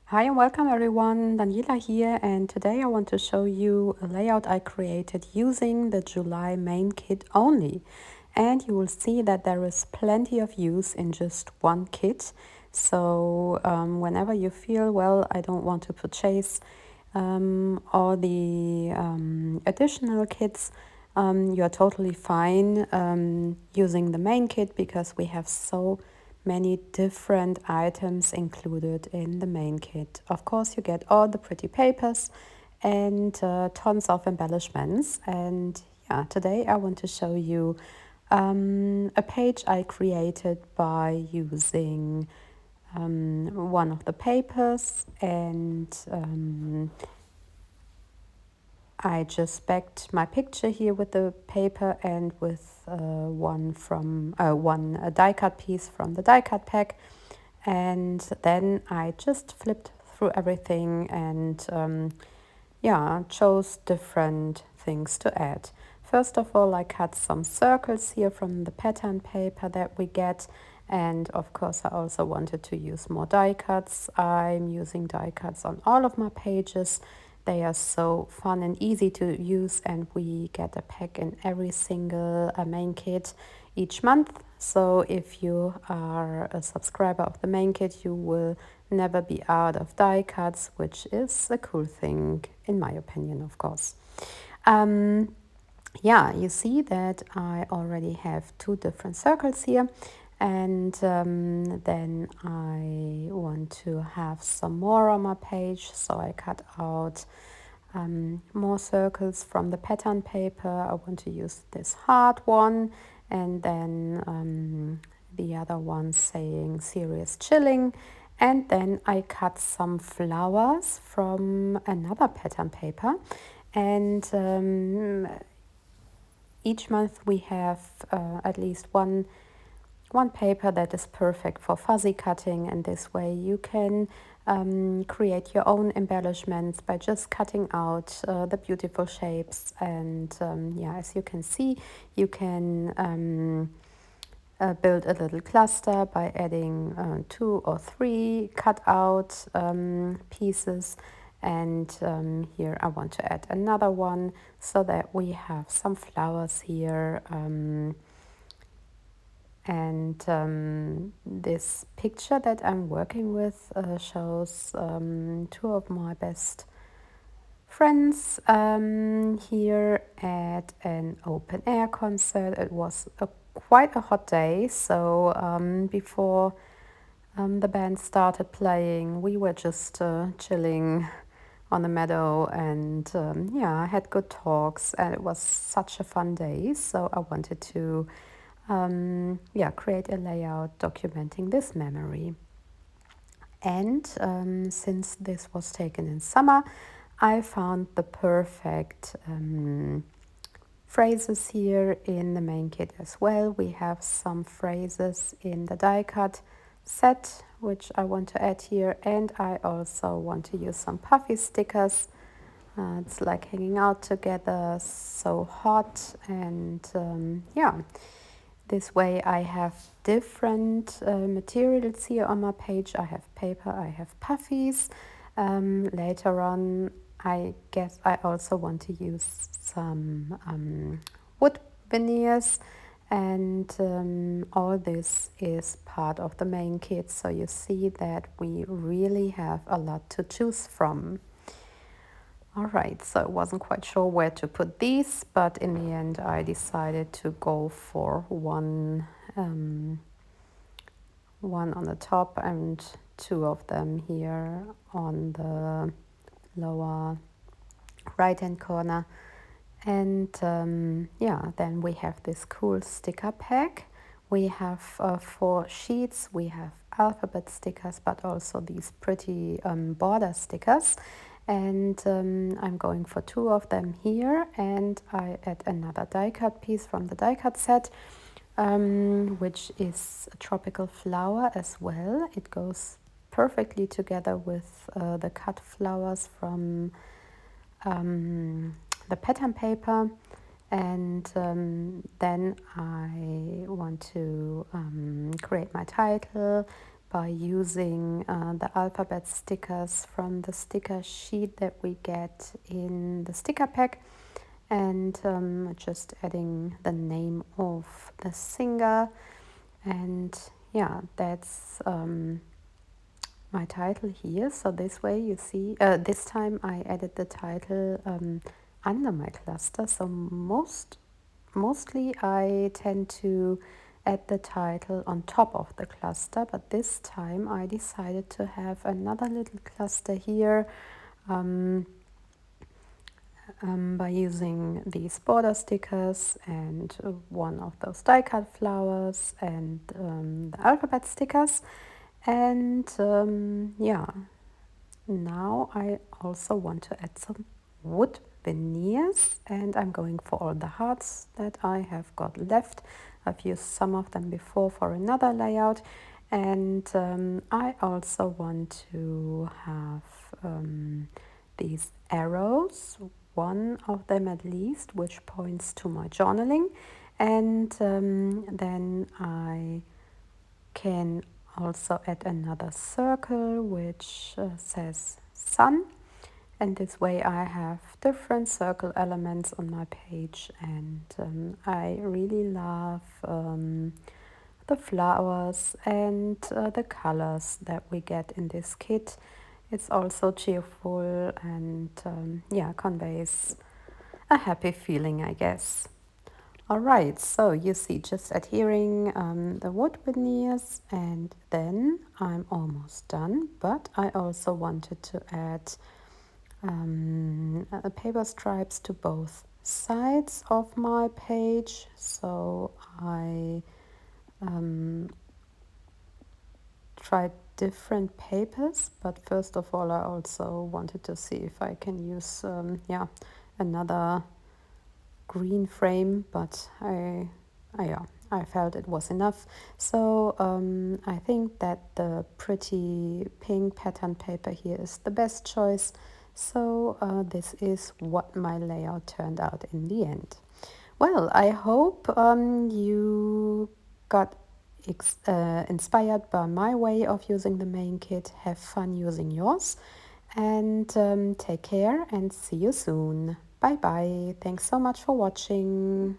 Hi and welcome everyone, Daniela here, and today I want to show you a layout I created using the July main kit only. And you will see that there is plenty of use in just one kit. So whenever you feel, well, I don't want to purchase all the additional kits, you're totally fine using the main kit because we have so many different items included in the main kit. Of course, you get all the pretty papers and tons of embellishments. And yeah, today I want to show you a page I created by using one of the papers, and I just backed my picture here with the paper and with one die cut piece from the die cut pack, and then I just flipped through everything and chose different things to add. First of all, I cut some circles here from the pattern paper that we get, and of course I also wanted to use more die cuts. I'm using die cuts on all of my pages. They are so fun and easy to use, and we get a pack in every single main kit each month. So if you are a subscriber of the main kit, you will never be out of die cuts, which is a cool thing in my opinion, of course. You see that I already have two different circles here, and then I want to have some more on my page, so I cut out more circles from the pattern paper. I want to use this hard one, and then the other one saying serious chilling. And then I cut some flowers from another pattern paper, and each month we have at least one paper that is perfect for fuzzy cutting, and this way you can create your own embellishments by just cutting out the beautiful shapes. And as you can see, you can build a little cluster by adding 2 or 3 cut out pieces. And here I want to add another one so that we have some flowers here. And this picture that I'm working with shows 2 of my best friends here at an open air concert. It was quite a hot day, so before the band started playing, we were just chilling on the meadow, and I had good talks, and it was such a fun day. So I wanted to create a layout documenting this memory. And since this was taken in summer, I found the perfect phrases here in the main kit as well. We have some phrases in the die cut set, which I want to add here, and I also want to use some puffy stickers. It's like hanging out together, so hot, and this way I have different materials here on my page. I have paper, I have puffies. Later on, I guess I also want to use some wood veneers, and all this is part of the main kit. So you see that we really have a lot to choose from. All right, so I wasn't quite sure where to put these, but in the end I decided to go for one on the top and 2 of them here on the lower right hand corner. And then we have this cool sticker pack. We have 4 sheets. We have alphabet stickers, but also these pretty border stickers. And I'm going for 2 of them here, and I add another die cut piece from the die cut set, which is a tropical flower as well. It goes perfectly together with the cut flowers from the pattern paper. And then I want to create my title by using the alphabet stickers from the sticker sheet that we get in the sticker pack, and just adding the name of the singer. And yeah, that's my title here. So this way you see, this time I added the title under my cluster. So mostly I tend to add the title on top of the cluster, but this time I decided to have another little cluster here by using these border stickers and one of those die cut flowers and the alphabet stickers. And yeah, now I also want to add some wood veneers, and I'm going for all the hearts that I have got left. I've used some of them before for another layout, and I also want to have these arrows, one of them at least, which points to my journaling, and then I can also add another circle which says sun, and this way I have different circle elements on my page. And I really love the flowers and the colors that we get in this kit. It's also cheerful and yeah, conveys a happy feeling, I guess. Alright, so you see, just adhering the wood veneers, and then I'm almost done, but I also wanted to add paper stripes to both sides of my page. So I tried different papers, but first of all I also wanted to see if I can use yeah, another green frame, but I felt it was enough. So I think that the pretty pink pattern paper here is the best choice. So this is what my layout turned out in the end. Well, I hope you got inspired by my way of using the main kit. Have fun using yours, and take care and see you soon. Bye bye. Thanks so much for watching.